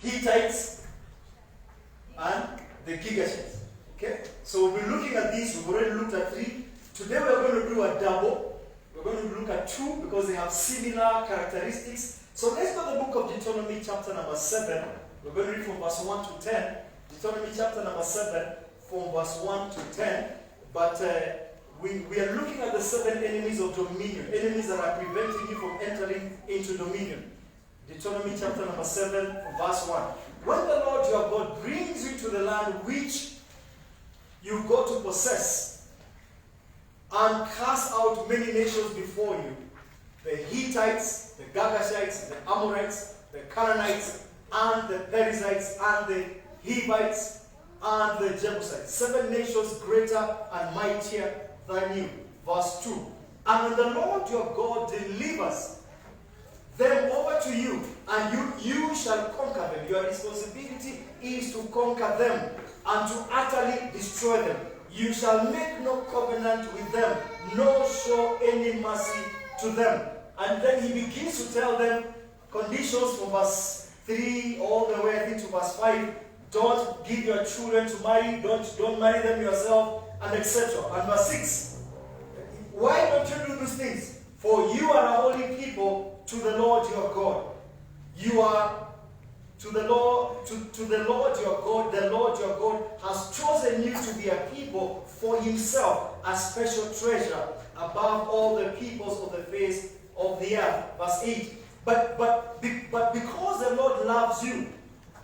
Hitites, and the Gigashites. Okay? So we'll be looking at these. We've already looked at 3. Today we're going to do a double. We're going to look at 2 because they have similar characteristics. So let's go to the book of Deuteronomy chapter number 7. We're going to read from verse 1 to 10. Deuteronomy chapter number 7 from verse 1 to 10. But we are looking at the 7 enemies of dominion. Enemies that are preventing you from entering into dominion. Deuteronomy chapter number 7 from verse 1. When the Lord your God brings you to the land which you've got to possess, and cast out many nations before you, the Hitites, the Girgashites, the Amorites, the Canaanites, and the Perizites, and the Hivites, and the Jebusites. 7 nations greater and mightier than you. Verse 2. And when the Lord your God delivers them over to you, and you shall conquer them. Your responsibility is to conquer them and to utterly destroy them. You shall make no covenant with them, nor show any mercy to them. And then he begins to tell them conditions from verse 3 all the way I think to verse 5. Don't give your children to marry, don't marry them yourself, and etc. And verse 6. Why don't you do these things? For you are a holy people to the Lord your God. You are to the Lord your God. The Lord your God has chosen you to be a people for himself, a special treasure above all the peoples of the face of the earth. Verse 8. But because the Lord loves you,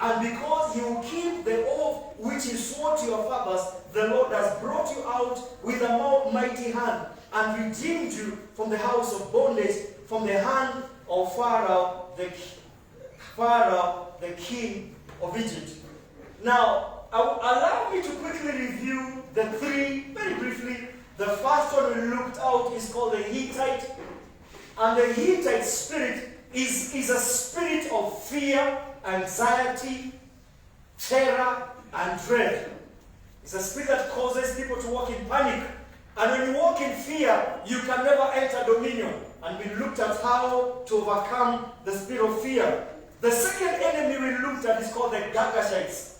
and because he will keep the oath which he swore to your fathers, the Lord has brought you out with a mighty hand and redeemed you from the house of bondage, from the hand of Pharaoh, the king of Egypt. Now, allow me to quickly review the 3 very briefly. The first one we looked out is called the Hittite. And the Hittite spirit is a spirit of fear, anxiety, terror, and dread. It's a spirit that causes people to walk in panic. And when you walk in fear, you can never enter dominion. And we looked at how to overcome the spirit of fear. The second enemy we looked at is called the Girgashites.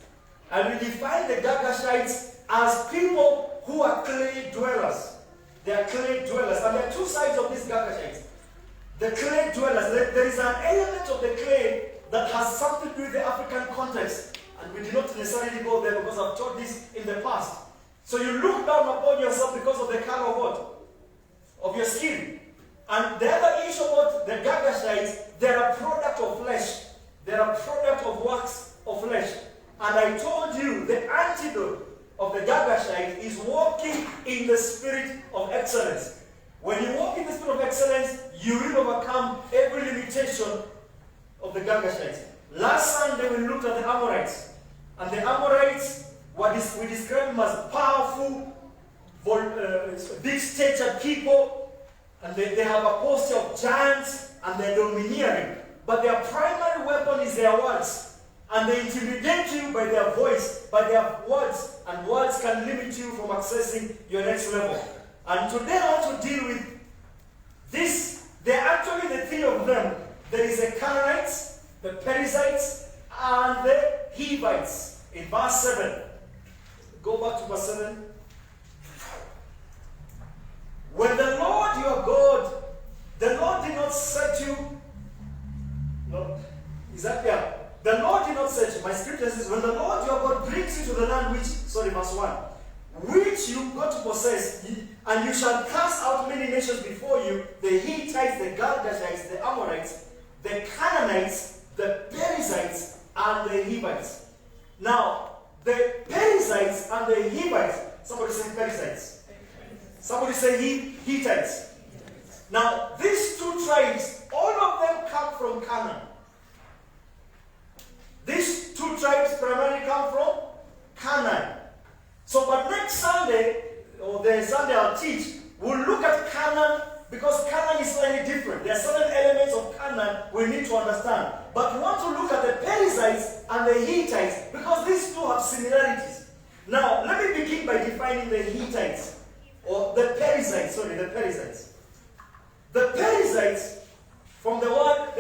And we define the Girgashites as people who are clay dwellers. They are clay dwellers. And there are 2 sides of these Girgashites. The clay dwellers, there is an element of the clay that has something to do with the African context. And we did not necessarily go there because I've taught this in the past. So you look down upon yourself because of the color of what? Of your skin. And the other issue about the Girgashites, they're a product of flesh. They're a product of works of flesh. And I told you the antidote of the Girgashite is walking in the spirit of excellence. When you walk in the spirit of excellence, you will overcome every limitation of the Girgashites. Last Sunday we looked at the Amorites. And the Amorites, we describe them as powerful, big-statured people. And they have a posture of giants, and they're domineering. But their primary weapon is their words. And they intimidate you by their voice, by their words. And words can limit you from accessing your next level. And today I want to deal with this. There are actually the 3 of them. There is the Canaanites, the Perizites, and the Hivites. In verse 7. Go back to verse 7. When the Lord your God, the Lord did not set you. No, is that there? The Lord did not set you. My scripture says, when the Lord your God brings you to the land verse 1, which you got to possess, and you shall cast out many nations before you, the Hittites, the Girgashites, the Amorites, the Canaanites, the Perizites, and the Hivites. Now, the Perizites and the Hivites, somebody say Perizites. Somebody say Hitites. Now, these 2 tribes, all of them come from Canaan. These 2 tribes primarily come from Canaan. So, but next Sunday, or the Sunday I'll teach, we'll look at Canaan because Canaan is slightly different. There are certain elements of Canaan we need to understand. But we want to look at the Perizites and the Hittites because these 2 have similarities. Now, let me begin by defining the Hittites. Or the Perizites, the Perizites. The Perizites, from the word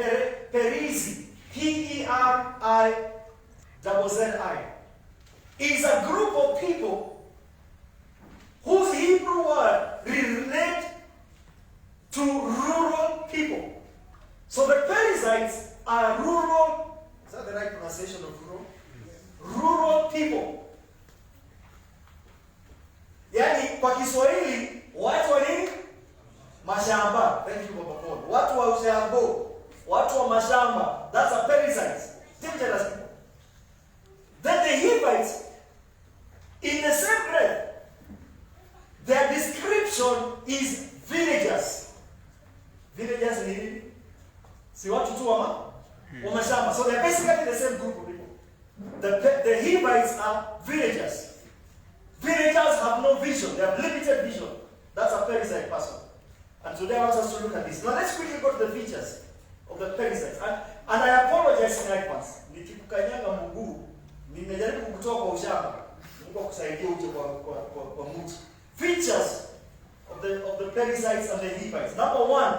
Perizi, Perizi, Z-I, is a group of people whose Hebrew word relate to rural people. So the Perizites are rural, is that the right pronunciation of rural? Rural people. Yani kwa Kiswahili, watu wa nini? Mashamba. Thank you, Baba Paul. Watu wa ushambo. Watu wa mashamba. That's a Perizites. Dangerous people. Then the Hitites, in the same breath, their description is villagers. Villagers ni nini? Si watu tu wa mashamba. So they're basically the same group of people. The Hivites are villagers. Villagers have no vision. They have limited vision. That's a Perizzite person. And today I want us to look at this. Now let's quickly go to the features of the Perizites. And I apologize in advance. Nikikukanyaga mguu, nimejaribu kukutoa kwa ushamba. Mungu akusaidie uje kwa mtu. Features of the Perizites and the Hivites. Number one,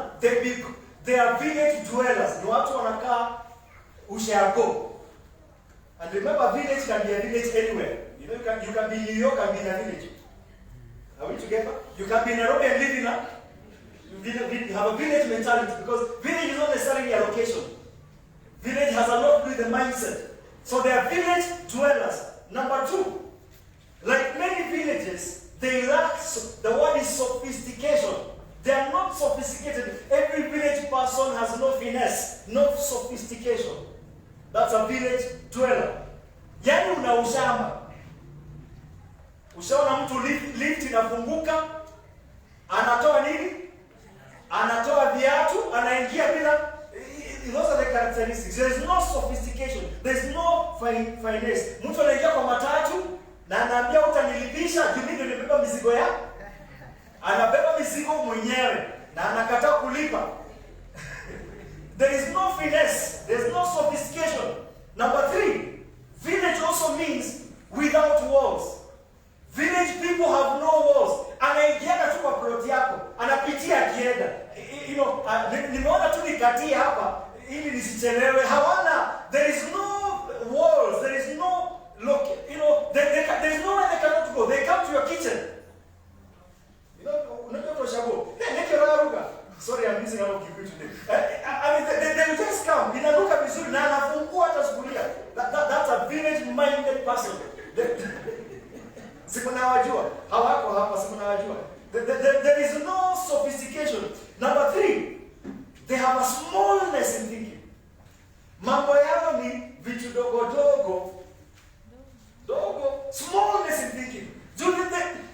they are village dwellers. Ni watu wanakaa ushago. And remember, village can be a village anywhere. You know, you can be in New York and be in a village. Are we together? You can be in Nairobi and live in you have a village mentality, because village is not necessarily a location. Village has a lot to do with the mindset. So they are village dwellers. Number two, like many villages, they lack, the word is sophistication. They are not sophisticated. Every village person has no finesse, no sophistication. That's a village dweller. Yani una ushamba. Ushaona mtu lift inafunguka, anatoa nini? Anatoa viatu, anaingia bila. Those are the characteristics. There is no sophistication. There is no finesse. Mtu anaingia kwa matatu na anaambia utanilipisha, juu ndio nimebeba mizigo ya. Anabeba mizigo mwenyewe na anakataa kulipa. There is no finesse. There is no sophistication. Number three, village also means without walls. Village people have no walls. Anaingia tu kwa plot yako, anapitia akienda. You know, nimeona tu nikatie hapa ili nisichelewe. Hawana, there is no walls. There is no look. You know, there is nowhere they cannot go. They come to your kitchen. You know, unajua kwa shabu. Sorry, I'm using a lot of Hebrew today. I mean, they will just come. Inanuka vizuri na anafungua hata sufuria. That's a village-minded person. Simunawajua. Hawako hapa, simunawajua. There is no sophistication. Number three, they have a smallness in thinking. Mambo yao ni vitu dogo. Smallness in thinking.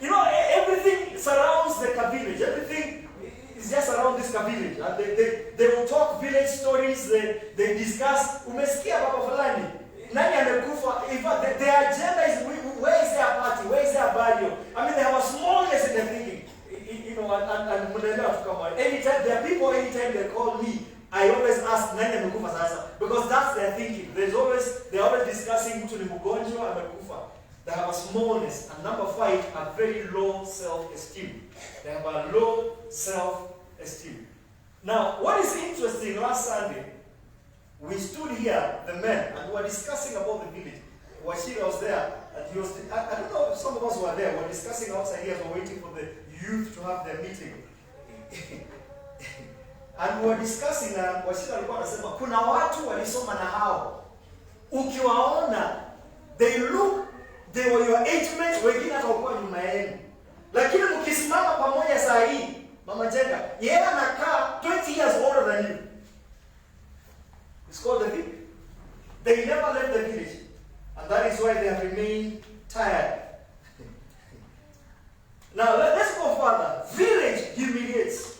You know, everything surrounds the village. Everything is just around this village. And they will talk village stories. They discuss. Umesikia baba fulani? Nani amekufa? In fact, their agenda is where is their party? Where is their value? I mean, they have a smallness in their thinking. You know, and to come out. Anytime there are people, anytime they call me, I always ask nani amekufa sasa, because that's their thinking. They're always discussing mtu ni mgonjwa amekufa. They have a smallness. And number five, a very low self-esteem. They have a low self-esteem. Now, what is interesting, last Sunday, we stood here, the men, and we were discussing about the village. Washira was there, and he was, I don't know if some of us were there, we were discussing outside here, we were waiting for the youth to have their meeting. And we were discussing, and Washira alikuwa anasema, kuna watu walisoma na hao. Ukiwaona, they were your age mates, wengine hata walikuwa nyuma yenu. Lakini mkisimama pamoja saa hii, Mama Jenga, yeye anakaa 20 years older than you. It's called the village. They never left the village. And that is why they have remained tired. Now, let's go further. Village humiliates.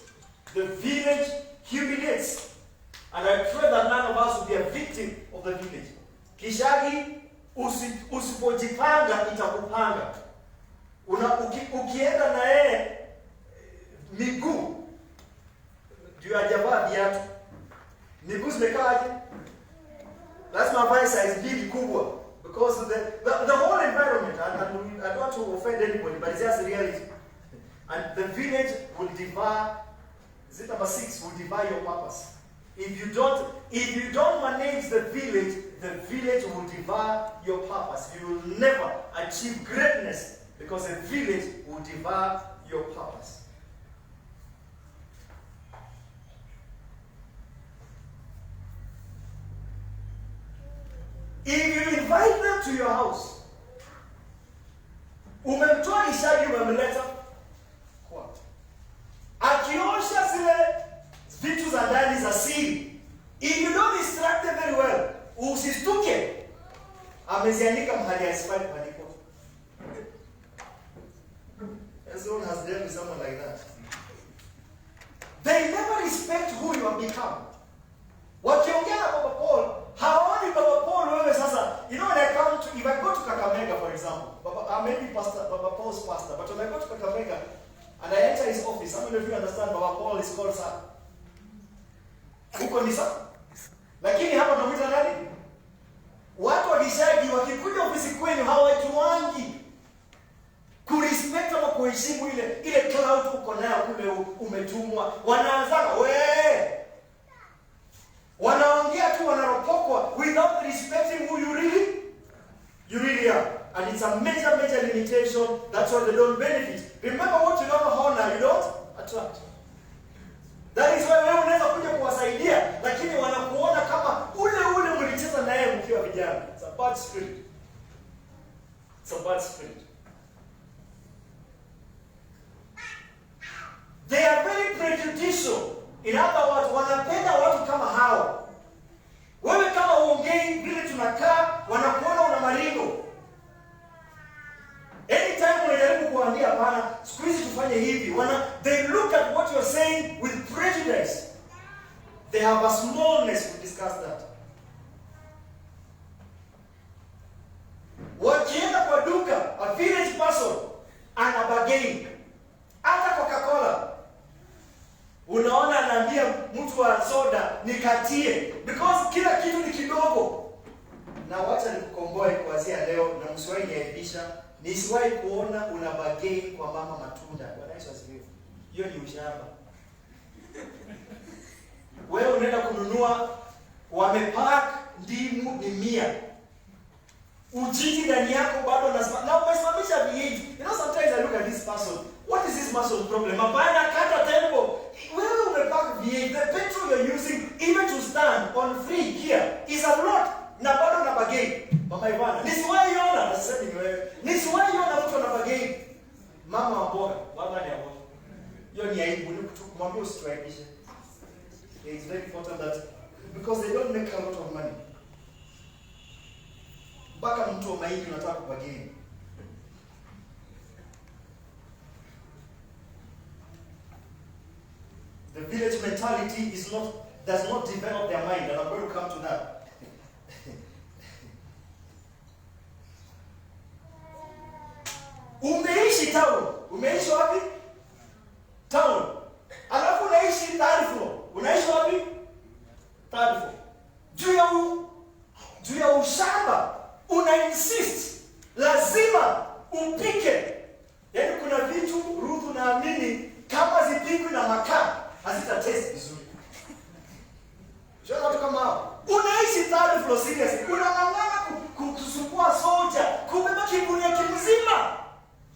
The village humiliates. And I pray that none of us will be a victim of the village. Kishagi, usipojipanga itakupanga. Ukienda na yeye miguu ndio hajavaa viatu. Miguu zimekaaje? Lazima avae size big kubwa, because the whole environment, and I don't want to offend anybody, but it's just the reality. And the village will devour, is it number 6, will devour your purpose. If you don't manage the village will devour your purpose. You will never achieve greatness because the village will devour your purpose. If you invite them to your house, umemtoa Ishaki umemleta kwa akiosha zile vitu za ndani za siri. If you don't instruct them very well, usistuke amezianika mahali asifai kuandikwa. Everyone has dealt with someone like that. They never respect who you have become. Wakiongea na Baba Paul, haoni Baba Paul wewe sasa. You know, when I come to, if I go to Kakamega, for example, maybe Baba Paul's pastor, but when I go to Kakamega and I enter his office, I don't know if you understand, Baba Paul is called sir. Huko ni sir. Lakini hapa tunamwita nani? Watu wakishaji wakikuja ofisi kwenu hawajuangi kurespect ama kuheshimu ile cloud uko nayo kule umetumwa. Wanaanza wanaongea tu, wanaropokwa without respecting who you really are. And it's a major limitation. That's why they don't benefit. Remember, what you don't honor, you don't attract. That is why wewe unaweza kuja kuwasaidia, lakini wanakuona kama ule mlicheza naye mkiwa vijana. It's a bad spirit. It's a bad spirit. They are very prejudicial. In other words, wanapenda watu kama hao. Wewe kama uongei vile tunakaa, wanakuona una maringo. Anytime unajaribu kuambia hapana, siku hizi tufanye hivi, they look at what you're saying with prejudice. They have a smallness to discuss that. Wakienda kwa duka, a village person ana bargain. Hata Coca-Cola. Unaona anaambia mtu wa soda nikatie because kila kitu ni kidogo. Na wacha nikukomboe kuanzia leo na msiwahi niaibisha. Nisiwahi kuona una bargain kwa mama matunda. Bwana Yesu asifiwe. Hiyo ni ushamba. Wewe unaenda kununua wamepack ndimu ni 100. Ujiji ndani yako bado na umesimamisha V8. You know, sometimes I look at this person. What is this person's problem? Hapana kata tempo. Wewe umepack V8. The petrol you're using even to stand on free gear is a lot. Na bado na bargain. Mama Ivana, nisiwahi ona, nasema ni wewe. Nisiwahi ona mtu ana bargain. Mama wa mboga, baba ni hapo. Hiyo ni aibu, ni kumwambia usituaibishe. It's very important that because they don't make a lot of money. Baka mtu wa mahindi unataka kubageni. The village mentality does not develop their mind, and I'm going to come to that. Umeishi town. Umeishi wapi? Town. Alafu unaishi third floor. Unaishi wapi? Third floor. Juu ya ushamba una insist lazima upike. Yaani kuna vitu Ruth naamini kama zipikwe na makaa hazita taste vizuri. Sio watu kama hao. Unaishi third floor seriously. Unang'ang'ana kusumbua soja, kubeba kibunia kimzima.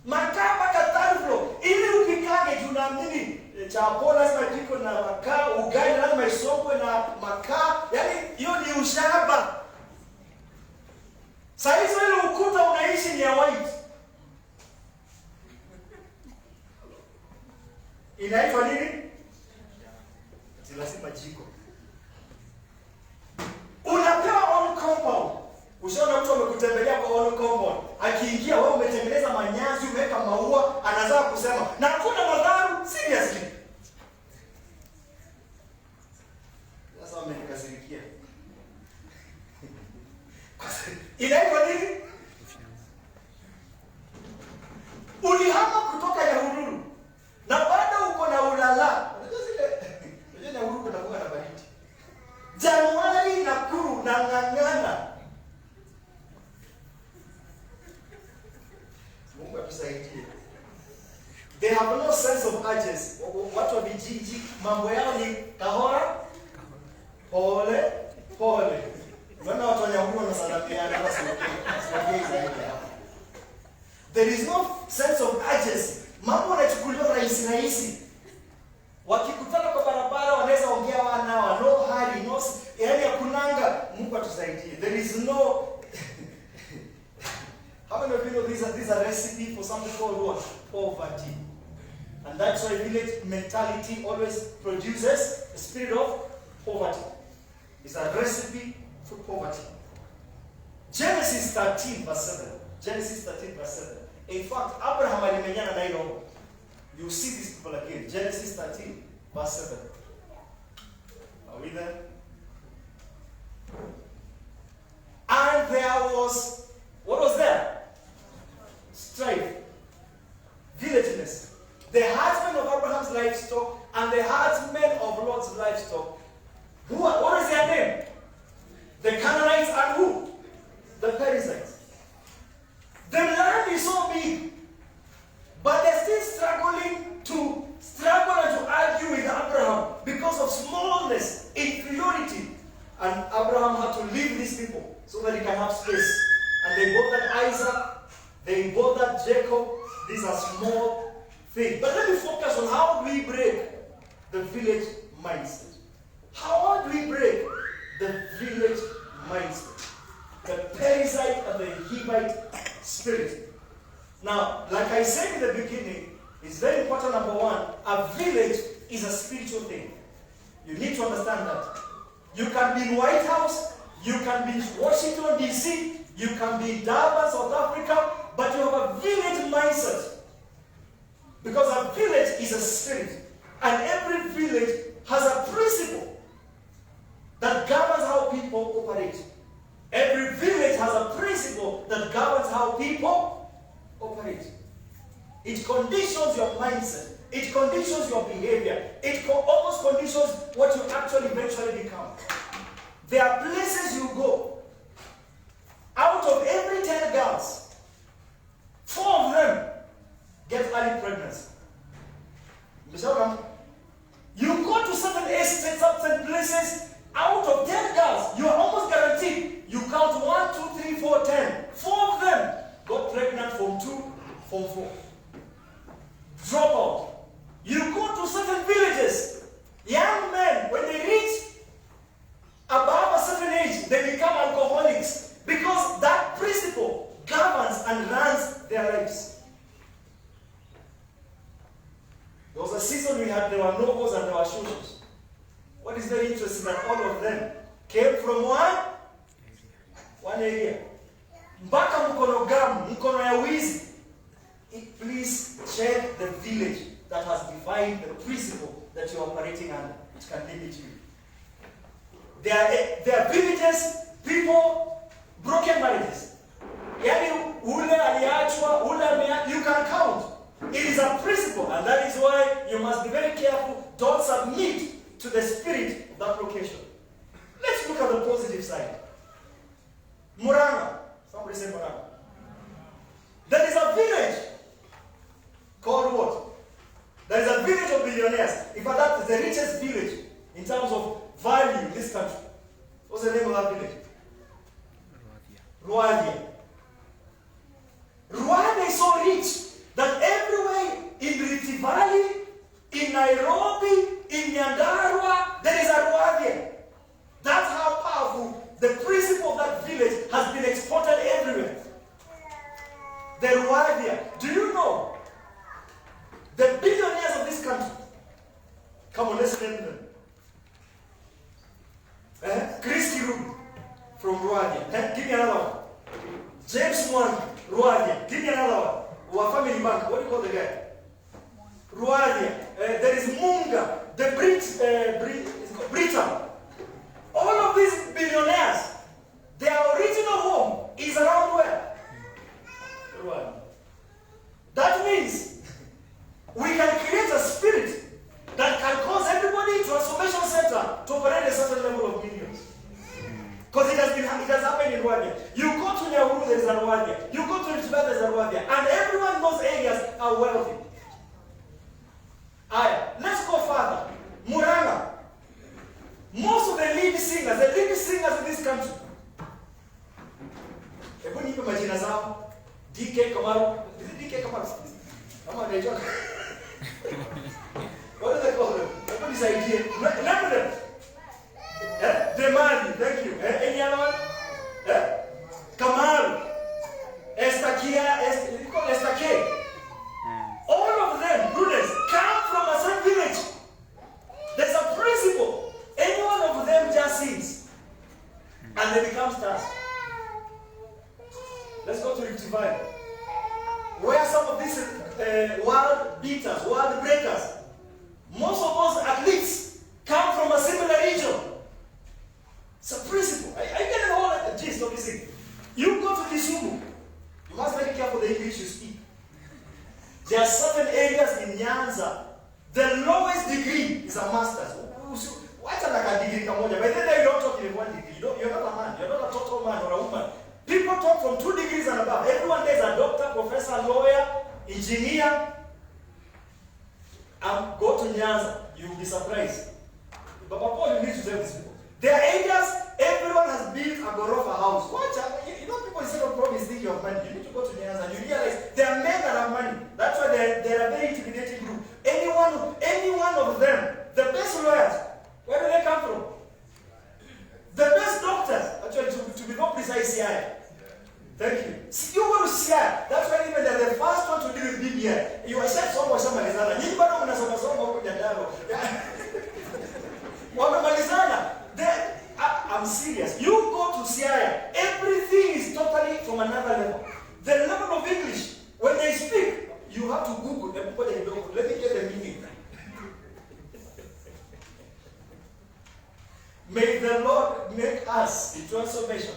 Makaa mpaka third floor. Ili upikage tunaamini chapo lazima ipikwe na makaa, ugali lazima isokwe na makaa. Yaani hiyo ni ushamba. Sasa hizo ile ukuta unaishi ni ya white. Inaitwa nini? Lazima jiko. Unapewa on compound. Ushaona mtu amekutembelea kwa on compound. Akiingia wewe umetengeneza manyazi, umeweka maua, anaanza kusema, "Na kuna madhara seriously." Sasa amenikasirikia. Inaitwa nini? Ulihama kutoka Nyahururu. Na bado uko na ulala. Unajua zile Nyahururu kuna kuwa na baridi. Januari Nakuru na ng'ang'ana. Mungu atusaidie. They have no sense of urgency. Watu wa vijiji mambo yao ni kahora. Pole, pole. Mbona watu wanyakuwa wanasalamiana basi zaidi. There is no sense of urgency. Mambo yanachukuliwa rahisi. Wakikutana kwa barabara wanaweza ongea wana no hurry, no, yaani hakunanga Mungu atusaidie. There is no How many of you know this is a recipe for something called what? Poverty. And that's why village mentality always produces a spirit of poverty. It's a recipe for poverty. Genesis 13 verse 7. Genesis 13 verse 7. In fact, Abraham alimenyana na hilo. You see these people again. Genesis 13 verse 7. Are we there? And there was, what was there? Strife. Villageness. The herdsmen of Abraham's livestock and the herdsmen of Lot's livestock. What is their name? The Canaanites and who? The Perizites. The land is so big, but they're still struggling to argue with Abraham because of smallness, inferiority. And Abraham had to leave these people so that he can have space. And they bothered Isaac, they bothered Jacob. These are small things. But let me focus on how do we break the village mindset. How do we break the village mindset? The Perizites and the Hivite spirit. Now, like I said in the beginning, it's very important, number one, a village is a spiritual thing. You need to understand that. You can be in White House, you can be in Washington, D.C., you can be in Durban, South Africa, but you have a village mindset. Because a village is a spirit. And every village has a principle that governs how people operate. Every village has a principle that governs how people operate. It conditions your mindset. It conditions your behavior. It almost conditions what you actually eventually become. There are places you go. Out of every 10 girls, 4 of them get early pregnancy. You go to certain estates, certain places, out of 10 girls, you are almost guaranteed. You count 1, 2, 3, 4, 10. 4 of them got pregnant from 2, from 4. Drop out. You go to certain villages, young men, when they reach above a certain age, they become alcoholics because that principle governs and runs their lives. There was a season there were novels and there were shushes. What is very interesting that all of them came from one area. Mpaka mkono gamu, mkono ya wizi. Please check the village that has defined the principle that you're operating under. It can limit you. There are villages, people, broken marriages. Yani ule aliachwa, you can count. It is a principle, and that is why you must be very careful. Don't submit to the spirit of that location. Let's look at the positive side. Muranga. Somebody say Muranga. There is a village called what? There is a village of billionaires. In fact, that is the richest village in terms of value in this country. What's the name of that village? Ruadia. Ruadia is so rich that everywhere in Rift Valley, in Nairobi, in Nyandarua, there is a Ruadia. That's how powerful the principle of that village has been exported everywhere. The Ruadia. Do you know the billionaires of this country? Come on, let's name them. Chris Kirubi from Ruadia. Give me another one. James Wan, Ruadia. Give me another one. Our family bank. What do you call the guy? Ruadia. There is Munga, the Britain. All of these billionaires, their original home is around where? Ruadia. That means we can create a spirit that can cause everybody in transformation center to operate a certain level of millions. Because it has happened in Rwanda. You go to Nyahuru, there is a Rwanda. You go to Richmond, there is a Rwanda. And everyone in those areas are wealthy. Let's go further. Muranga. Most of the lead nipe majina zao. DK Kamaru. Is it DK Kamaru? Kama anaitwa. What do they call them? What is the idea? None of them. The man, thank you. Any other one? Kamaru. Estakia, you call Estake. All of them, goodness, come from a certain village. There's a principle. Any one of them just sings. And they become stars. Let's go to Rift Valley. Where some of these world beaters, world breakers, most of those athletes come from a similar region. It's a principle. I get the whole gist of this thing. You go to Kisumu, you must be very careful the English you speak. There are certain areas in Nyanza, the lowest degree is a master's. What's a degree? By the way, you don't talk in one degree. You're not a man. You're not a total man or a woman. People talk from 2 degrees and above. Everyone there is a doctor, professor, lawyer, engineer. Go to Nyanza. You'll be surprised. But Paul, you need to tell these people. There are areas, everyone has built a Gorofa house. You know, people instead of promise think you have money. You need to go to Nyanza and you realize there are men that have money. That's why they're a very intimidating group. Any one of them, the best lawyers, where do they come from? The best doctors, actually, to be more precise, CI. Thank you. See, you go to CI. That's why even they're the first one to deal with BBI. You accept someone Malizana. You don't know someone Malizana. I'm serious. You go to CI. Everything is totally from another level. The level of English, when they speak, you have to Google. Let me get the meaning. May the Lord make us, in transformation,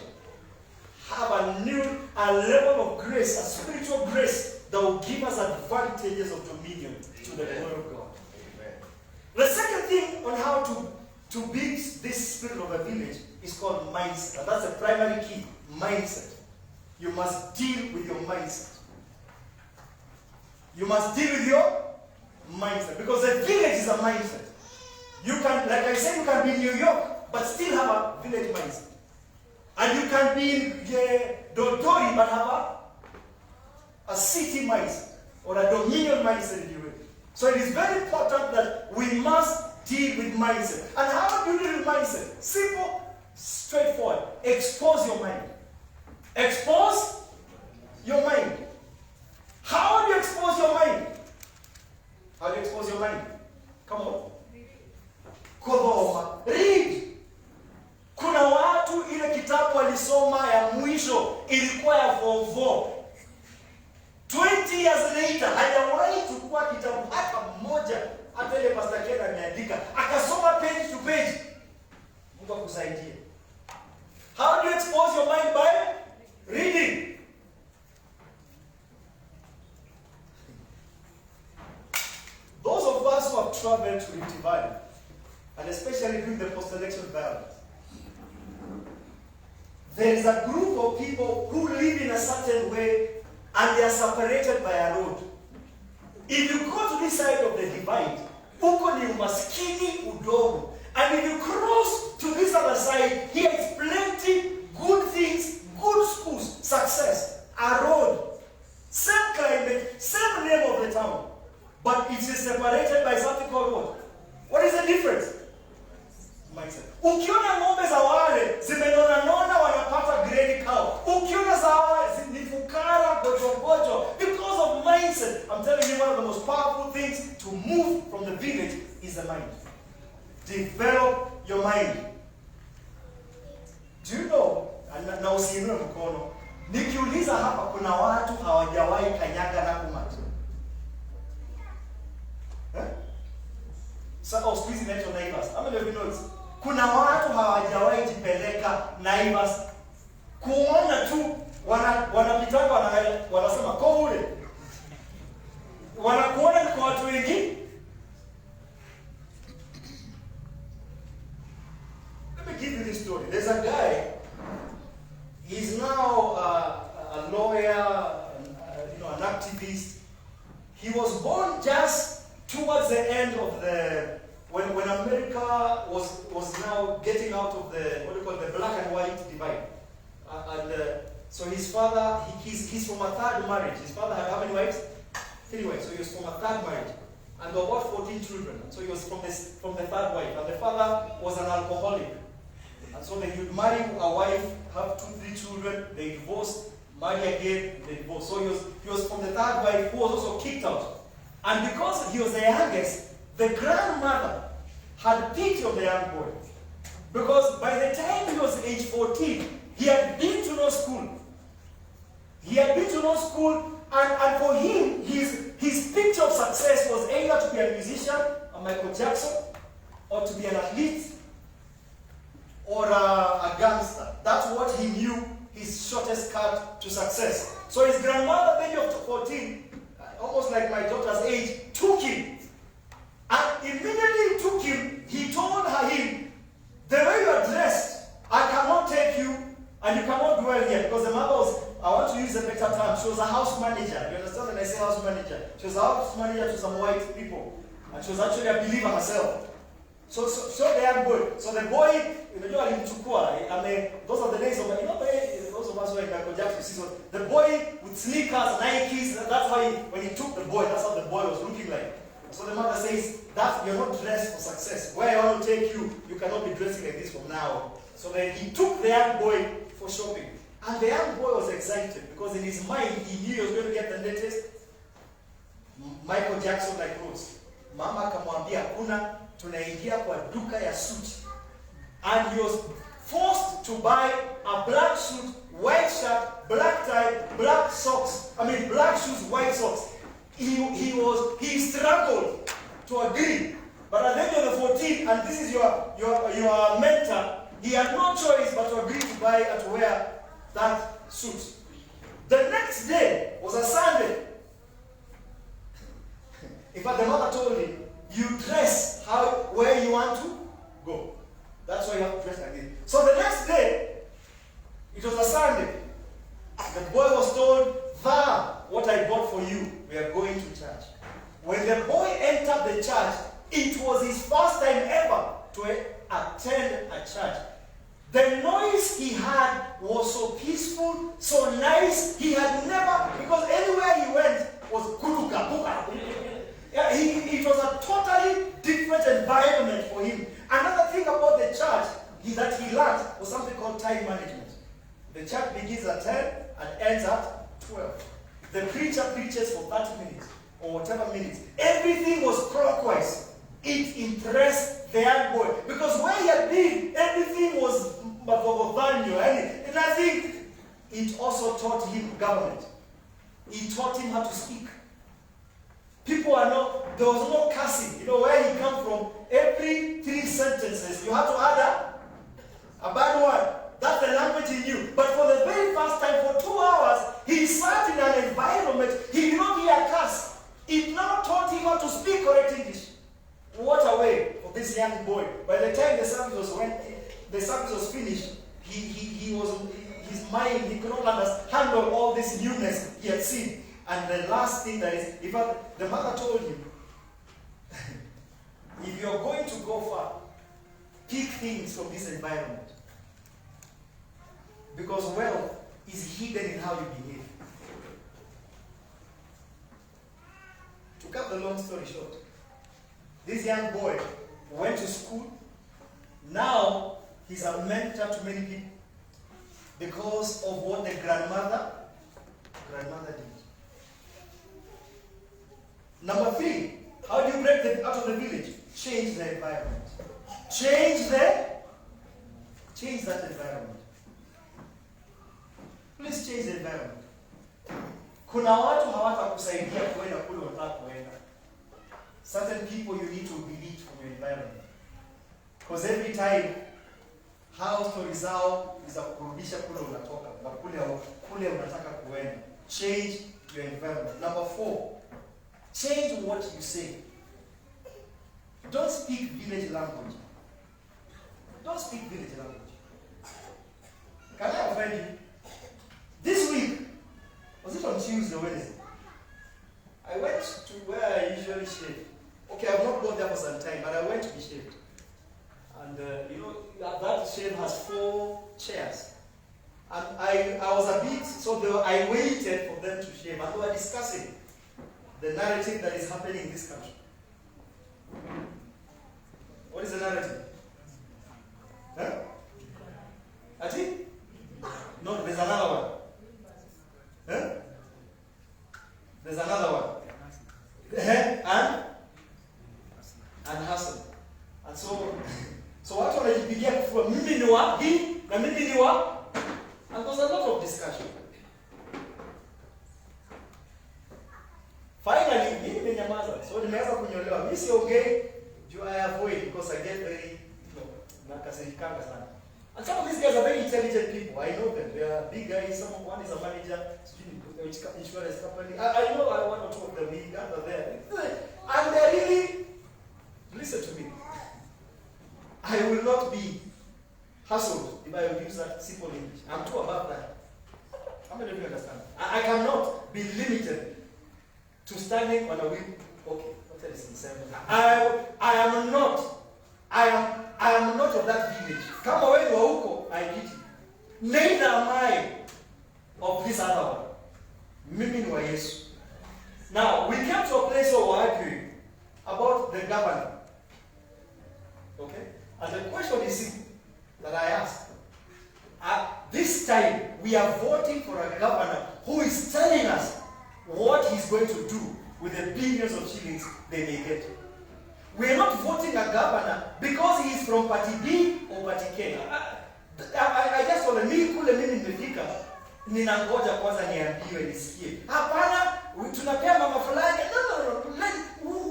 have a level of grace, a spiritual grace that will give us advantages of dominion to the glory of God. Amen. The second thing on how to build this spirit of a village is called mindset. And that's the primary key, mindset. You must deal with your mindset. You must deal with your mindset. Because the village is a mindset. You can, like I said, you can be in New York, but still have a village mindset. And you can be in Dodori, but have a city mindset, or a dominion mindset, if you will. So it is very important that we must deal with mindset. And how do you deal with mindset? Simple, straightforward. Expose your mind. Expose your mind. How do you expose your mind? How do you expose your mind? Come on. Kodoma. Read. Kuna watu ile kitabu walisoma ya mwisho ilikuwa ya form 4. 20 years later hajawahi chukua kitabu hata mmoja, hata ile Pastor Ken ameandika akasoma page to page. Mungu akusaidie. How do you expose your mind? By reading. Those of us who have traveled to Rift Valley, and especially during the post-election violence, there is a group of people who live in a certain way and they are separated by a road. If you go to this side of the divide, uko ni umaskini udogo. And if you cross to this other side, here is plenty, good things, good schools, success, a road, same climate, same name of the town. But it is separated by something called what? What is the difference? Mindset. Ukiona ng'ombe za wale zimenona wanapata grade cow. Ukiona za wale ni fukara gojo because of mindset. I'm telling you, one of the most powerful things to move from the village is the mind. Develop your mind. Do you know? Na usiinue mkono. Nikiuliza hapa kuna watu hawajawahi kanyaga na kumati. Sasa squeeze inaitwa Naivas. How many of you know it? Kuna watu hawajawahi jipeleka Naivas. Kuona tu wanapitanga wanasema kwa ule. Wanakuona ni kwa watu wengi. Let me give you this story. There's a guy, he's now a lawyer, an activist. He was born just towards the end of when America was now getting out of the black and white divide, and So his father, he's from a third marriage. His father had how many wives? 3 wives. So he was from a third marriage. And there were about 14 children. So he was from the third wife. And the father was an alcoholic. And so they would marry a wife, have 2-3 children, they divorce, marry again, they divorce. So he was from the third wife who was also kicked out. And because he was the youngest, the grandmother had pity on the young boy. Because by the time he was age 14, he had been to no school. He had been to no school, and for him, his picture of success was either to be a musician, a Michael Jackson, or to be an athlete, or a gangster. That's what he knew his shortest cut to success. So his grandmother, at the age of 14, almost like my daughter's age, took him. And immediately took him, he told him, the way you are dressed, I cannot take you, and you cannot dwell here. Because the mother was, I want to use a better term, she was a house manager. You understand when I say house manager? She was a house manager to some white people. And she was actually a believer herself. So the young boy. So the boy, I mean, those are the days of, those of us who are in Michael Jackson. So the boy with sneakers, Nikes, that's how when he took the boy, that's how the boy was looking like. So the mother says, that you're not dressed for success. Where I want to take you, you cannot be dressing like this from now. So then he took the young boy for shopping. And the young boy was excited because in his mind, he knew he was going to get the latest Michael Jackson like clothes. Mama akamwambia kuna tunaingia kwa duka ya suit. And he was forced to buy a black suit, white shirt, black tie, black socks. Black shoes, white socks. He struggled to agree. But at the age of the 14, and this is your mentor, he had no choice but to agree to buy and to wear that suit. The next day was a Sunday. In fact, the mother told him, you dress where you want to go. That's why you have to dress like this. So the next day, it was a Sunday. The boy was told, what I bought for you, we are going to church. When the boy entered the church, it was his first time ever to attend a church. The noise he had was so peaceful, so nice. He had never, because anywhere he went was kuruka, buka. It was a totally different environment for him. Another thing about the church that he learned was something called time management. The church begins at 10 and ends at 12. The preacher preaches for 30 minutes or whatever minutes. Everything was clockwise. It impressed the young boy. Because where he had been, everything was and I think it also taught him government. It taught him how to speak. There was no cussing. Where he come from, every 3 sentences, you have to add a bad word. That's the language he knew. But for the very first time, for 2 hours, he sat in an environment, he did not hear a curse. It now taught him how to speak correct English. What a way for this young boy. By the time the service was finished, his mind, he could not handle all this newness he had seen. And the last thing that is, in fact, the mother told him, if you're going to go far, pick things from this environment. Because wealth is hidden in how you behave. To cut the long story short, this young boy went to school. Now he's a mentor to many people because of what the grandmother did. Number 3, how do you break them out of the village? Change the environment. Change that environment. Please change the environment. Kuna watu hawatakusaidia kuenda kule unataka kuenda. Certain people you need to delete from your environment. Because every time how stories zao is kurudisha kule unatoka na kule unataka kuenda. Change your environment. Number 4, change what you say. Don't speak village language. Don't speak village language. Can I offend you? This week, was it on Tuesday or Wednesday? I went to where I usually shave. Okay, I've not gone there for some time, but I went to be shaved. And that shave has 4 chairs. And I was a bit, so I waited for them to share, and we were discussing the narrative that is happening in this country. What is the narrative? Huh? Ati? No, there's another one. Huh? There's another one. And hustle. And so watu wanajipigia kifua, mimi ni wa hii na mimi ni wa, and there's a lot of discussion. Finally, mimi nimenyamaza. So nimeanza kunyolewa. Mimi siongei, I avoid because I get very, nakasirikanga sana. And some of these guys are very intelligent people. I know them. They are big guys. One is a manager, insurance company. I know one or two of them. We gather there. And they really, listen to me. I will not be hustled if I will use that simple English. I'm too above that. How many of you understand? I cannot be limited to standing on a wheel. Okay, what else is I am not of that village. Kama wewe wa huko, I get it. Neither am I of this other one. Mimi ni wa Yesu. Now, we came to a place where we're arguing about the governor. Okay? And the question is simple that I asked. This time, we are voting for a governor who is telling us what he's going to do with the billions of shillings they may get. We are not voting a governor because he is from party B or party K. I just want to mimi nimefika, ninangoja kwanza niambiwe nisikie. Hapana, tunapea mama fulani. No.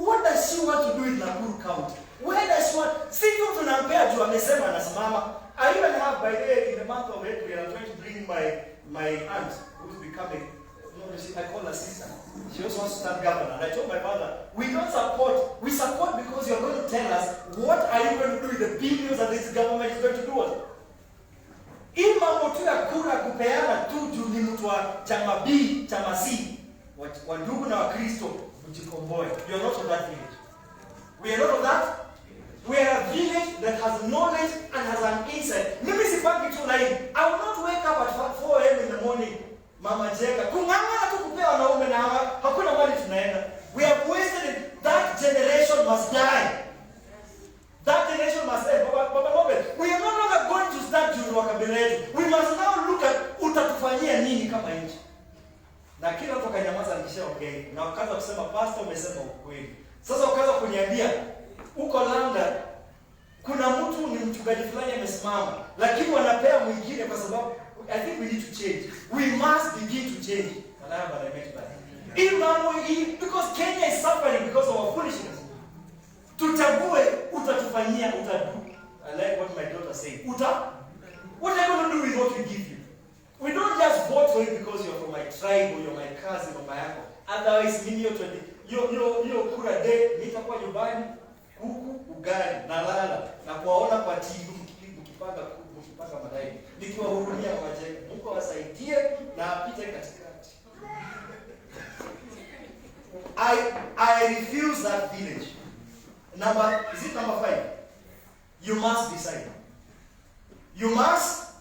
What does she want to do in Nakuru County? Where does she want? See you tunampea juu amesema anasimama. I even have, by the way, in the month of April, I'm trying to bring my aunt who's becoming, I call her sister. She also wants to start governor. And I told my father, we support because you're going to tell us what are you going to do with the billions that this government is going to do. Hii mambo tu ya kura kupeana tu juu ni mtu wa chama B, chama C, wa ndugu na wa Kristo mjikomboe. You are not of that village. We are not of that. We are a village that has knowledge and has an insight. Mimi sipangi tu line. I will not wake up at 4 a.m. in the morning. Mama Jenga, kung'ang'ana tu kupea wanaume na hakuna mahali tunaenda. We have wasted it. That generation must die. That generation must end. Baba Nobel, we are no longer going to start juu wa kabila yetu. We must now look at utatufanyia nini kama nchi. Na kila mtu akanyamaza nikishaongea. Na wakaanza kusema pastor umesema ukweli. Sasa wakaanza kuniambia uko London kuna mtu ni mchungaji fulani amesimama, lakini wanapea mwingine kwa sababu I think we need to change. We must begin to change. And I have what I meant by that. Because Kenya is suffering because of our foolishness. Tutague, utatufanyia, utadu. I like what my daughter said. What are you going to do with what we give you? We don't just vote for you because you're from my tribe or you're my cousin or my uncle. Otherwise, mimi yo kura day, nitakuwa nyumbani, kuku, ugali, nalala, na kuwaona kwa TV mkipanga madai. Nikiwahurumia wajenge. Mungu awasaidie na apite katikati. I refuse that village. Is it number 5? You must decide. You must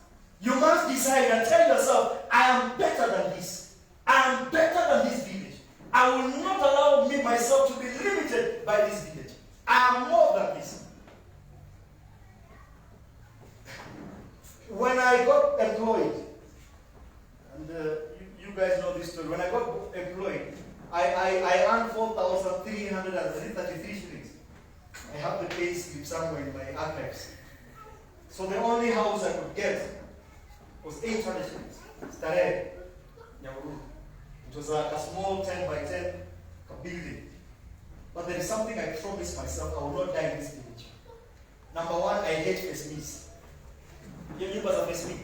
decide and tell yourself, I am better than this. I am better than this village. I will not allow myself to be limited by this village. I am more than this. When I got employed, and you guys know this story, when I got employed, I earned 4,333 shillings. I have the pay slip somewhere in my archives. So the only house I could get was 800 shillings. Starehe, Nyahururu. It was like a small 10 by 10 building. But there is something I promised myself, I will not die in this village. Number 1, I hate pessimists. Hiyo nyumba za pessimist.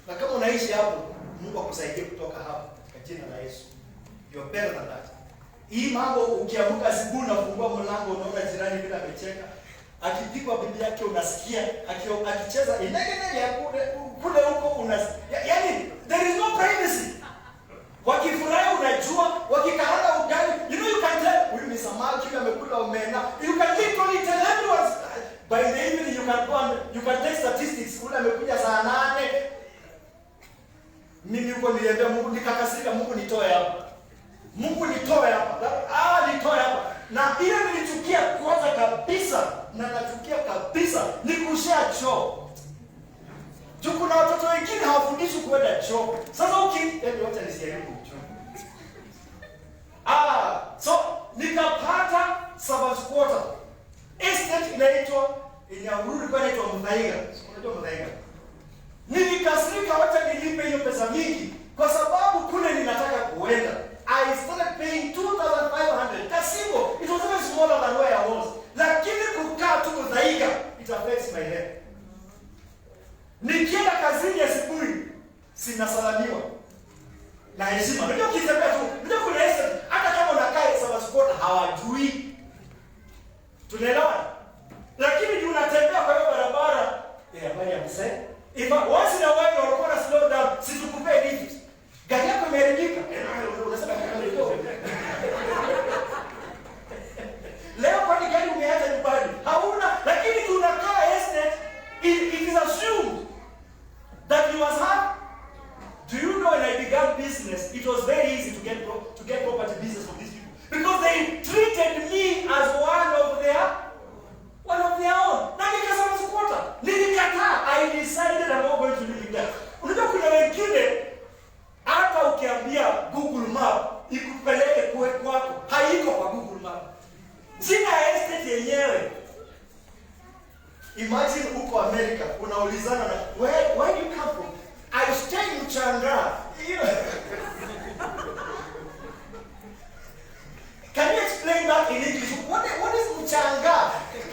Na kama unaishi hapo, Mungu akusaidie kutoka hapo katika jina la Yesu. You're better than that. Hii mambo ukiamka asubuhi na kufungua mlango unaona jirani bila amecheka. Akipigwa bibi yake unasikia, akicheza inegene ya kule huko unasikia. Yaani there is no privacy. Wakifurahi unajua, wakikaanga ugali, you can tell huyu ni samaki amekula omena. You can literally tell everyone. By the evening you can take statistics. Ule amekuja saa 8. Mimi huko niliambia Mungu, nikakasirika, Mungu nitoe hapa. Mungu nitoe hapa. Nitoe hapa. Na ile nilichukia kwanza kabisa, na nachukia kabisa ni kushare choo. Juu kuna watoto wengine hawafundishwi kwenda choo. Sasa wacha nisijaribu choo. So nikapata Sabbath quarter. Estate inaitwa Nyahururu, kwa inaitwa Mthaiga. Unajua Mthaiga? Nilikasirika, wacha nilipe hiyo pesa mingi kwa sababu kule ninataka kuenda. I started paying 2,500. Kasimo, it was even smaller than where I was. Lakini kukaa tu Mthaiga, it affects my head. Nikienda kazini asubuhi, sinasalamiwa na heshima. Unajua ukitembea tu, unajua kuna estate, hata kama unakaa Sabbath quarter hawajui. Tunaelewana? Lakini unatembea kwa hiyo barabara, habari ya mzee. If once in a while walikuwa na slow down, situkupee lift. Gari yako imeharibika. Unasema leo kwa gari umeacha nyumbani. Hauna, lakini tunakaa estate, it is assumed that you must have. Do you know when I began business, it was very easy to get property business from these people because they treated me as one of their own. Na nikasema sikuota. Nilikataa. I decided I'm not going to live in there. Unajua kuna wengine hata ukiambia Google Map ikupeleke kwako, haiko kwa Google Map. Jina estate yenyewe. Imagine uko America, unaulizana na where do you come from? I stay in Changa. Can you explain that in English? What is Mchanga?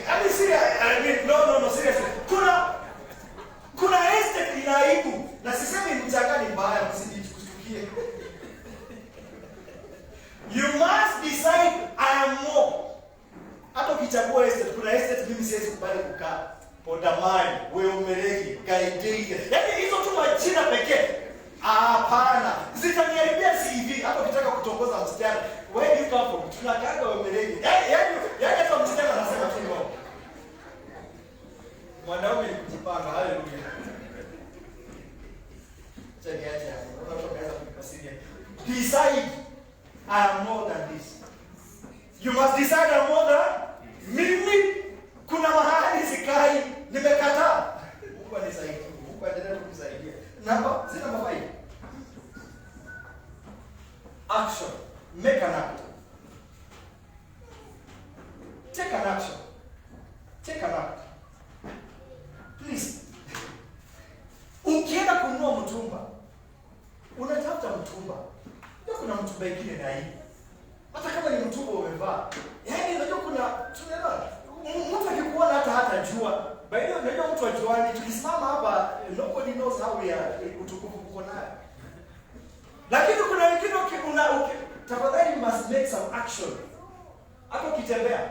I mean, seriously, no, seriously. Kuna estate inaibu. Na sisemi Mchanga ni mbaya, msijikustukie. You must decide I am more. Hata ukichagua estate, kuna estate mimi siwezi kubali kukaa. Podamani, Weomereki, Gaidei. Yaani hizo tu majina pekee. Hapana. Zitaniharibia CV. Hata ukitaka kutongoza msichana, where do you come from? Tunakanga Weomereki. Yaani hata msichana anasema tu no. Mwanaume ni kujipanga. Haleluya. Acha. Unatoka kukasiria. Decide I am more than this. You must decide I am more than mimi. Kuna mahali sikai, nimekataa. Mungu anisaidie. Mungu aendelee kukusaidia. Sina mafaida. Action. Make an act. Take an action. Take an act. Please. Ukienda kununua mtumba, unatafuta mtumba. Ndio kuna mtumba mwingine na hii. Hata kama ni mtumba umevaa. Yaani unajua tunaelewa. Mtu akikuona hata jua. By the way, unajua mtu ajuani, tukisimama hapa, nobody knows how we are utukufu uko nayo. Lakini kuna wengine tafadhali must make some action. Hata ukitembea,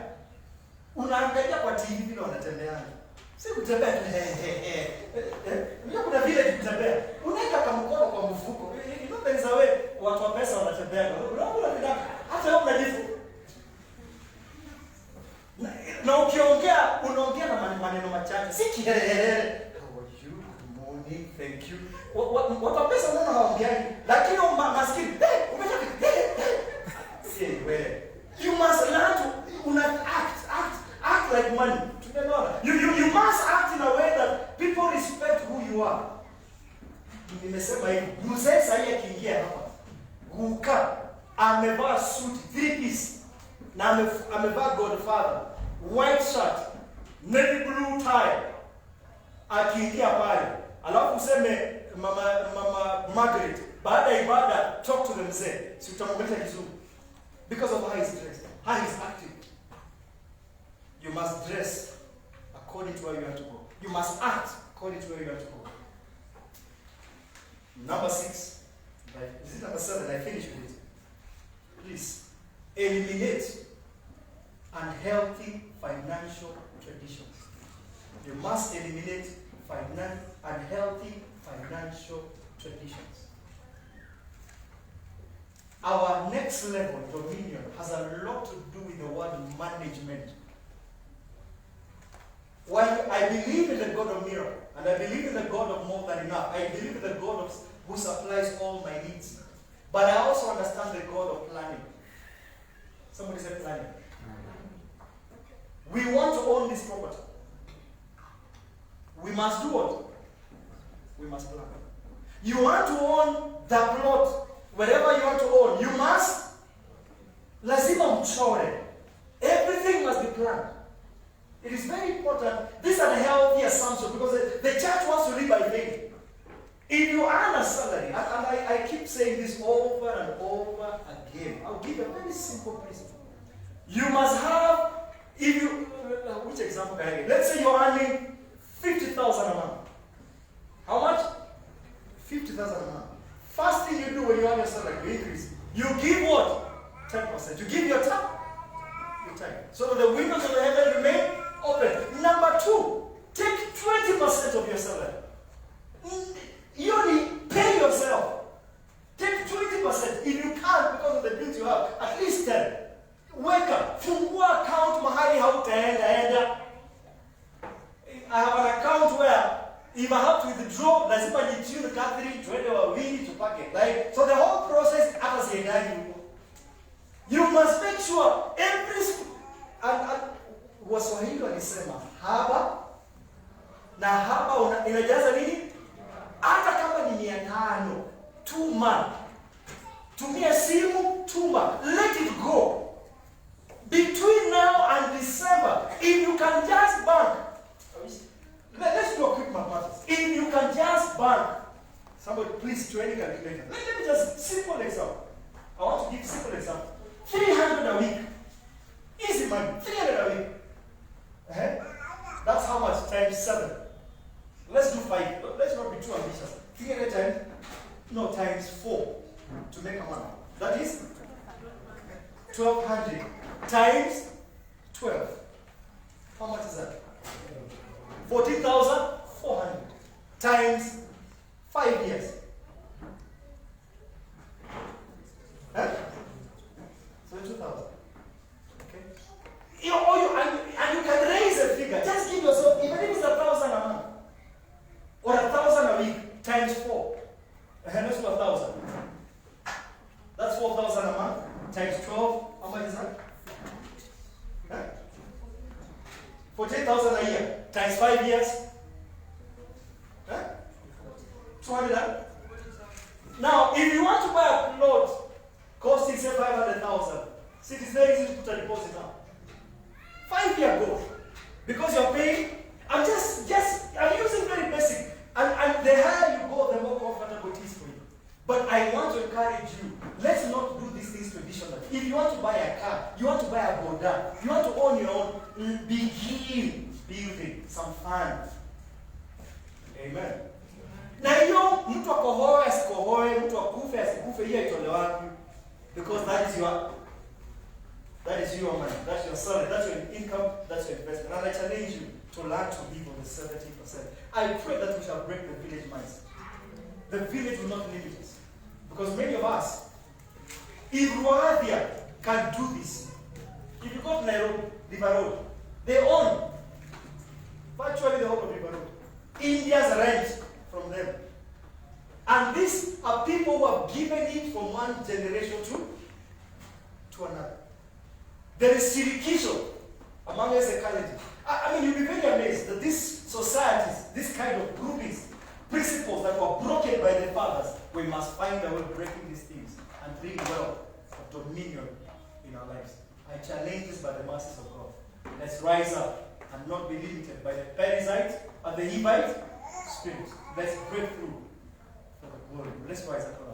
unaangalia kwa TV vile wanatembea. Si kutembea tu unajua kuna vile kutembea. Unaweka kama mkono kwa mfuko. You know there is a way watu wa pesa wanatembea. Unaona hata wewe unajifu. Na unaongea na maneno machache. Si kiherehere. How are you? Good morning. Thank you. Watu pesa unaona hawaongeani. Lakini maskini, umetoka. Wewe. You must learn to act like money. Tumeona. You must act in a way that people respect who you are. Nimesema hivi. Mzee sasa akiingia hapa. Guka amevaa suit 3-piece. Na amevaa Godfather, white shirt, navy blue tie. Akiingia pale, alafu useme mama Margaret, baada ya ibada talk to the mzee. Si utamwongelesha kizungu. Because of how he's dressed, how he's acting. You must dress according to where you have to go. You must act according to where you have to go. Number 6. Is it number 7? I finished with it. Please, eliminate unhealthy financial traditions. You must eliminate unhealthy financial traditions. Our next level, dominion, has a lot to do with the word management. While I believe in the God of miracles, And I believe in the God of more than enough. I believe in the God who supplies all my needs. But I also understand the God of planning. Somebody said planning. We want to own this property. We must do what? We must plan. You want to own the plot, wherever you want to own, you must. Lazima mchore. Everything must be planned. It is very important. These are the healthy assumptions because the church wants to live by faith. If you earn a salary, and I keep saying this over and over again, I'll give you a very simple principle. You must have, if you, which example can I give? Let's say you're earning 50,000 a month. How much? 50,000 a month. First thing you do when you have your salary, you increase. You give what? 10%. You give your time. So that the windows of the heaven remain open. Number 2, take 20% of your salary. You only pay yourself. Take 20%. If you can't because of the bills you have, at least 10. Wake up. Fungua account mahali hautaenda. I have an account where if I have to withdraw, lazima nitune Catherine, tuende wawili tupake. Like, so the whole process hata siendani huko. You must make sure every and Waswahili walisema haba na haba inajaza nini? Hata kama ni 500, tuma. Tumia simu, tuma. Let it go. Between now and December, if you can just bank, let's do a quick mathematics. If you can just bank, somebody please do any calculator. Let me just simple example. I want to give simple example. 300 a week. Easy money. 300 a week. That's how much? Times 7. Let's do 5. Let's not be too ambitious. 300 times 4 to make a month. That is 1,200 times 12. How much is that? 14,400 times 5 years. So 2,000. Okay. And you can raise a figure. Just give yourself, even if it's 1,000 a month or 1,000 a week times 4. Let's do 1,000. That's 4,000 a month times 12. How much is that? 14,000 a year times 5 years. 200. Now, if you want to buy a plot costing say 500,000, see, it's very easy to put a deposit now. 5-year goal, because you're paying. I'm using very basic, and the higher you go, the more comfortable it is for you. But I want to encourage you. Let's not do these things traditionally. If you want to buy a car, you want to buy a boda, you want to own your own, begin building some fund. Amen. Na hiyo mtu akohoe asikohoe, mtu akufe asikufe, hiyo itolewe wapi? Because that is your money, that's your salary, that's your income, that's your investment. And I challenge you to learn to live on the 70%. I pray that we shall break the village minds. The village will not limit us. Because many of us, if Rwadia can do this, if you go to Nairobi, River Road, they own virtually the whole of River Road. India's rent from them. And these are people who have given it from one generation to another. There is shirikisho among us ecology. I mean, you'll be very amazed that these societies, this kind of groupings, principles that were broken by the fathers, we must find a way of breaking these things and bring wealth of dominion in our lives. I challenge this by the mercies of God. Let's rise up and not be limited by the Perizites and the Hitites spirit. Let's break through for the glory. Let's rise up.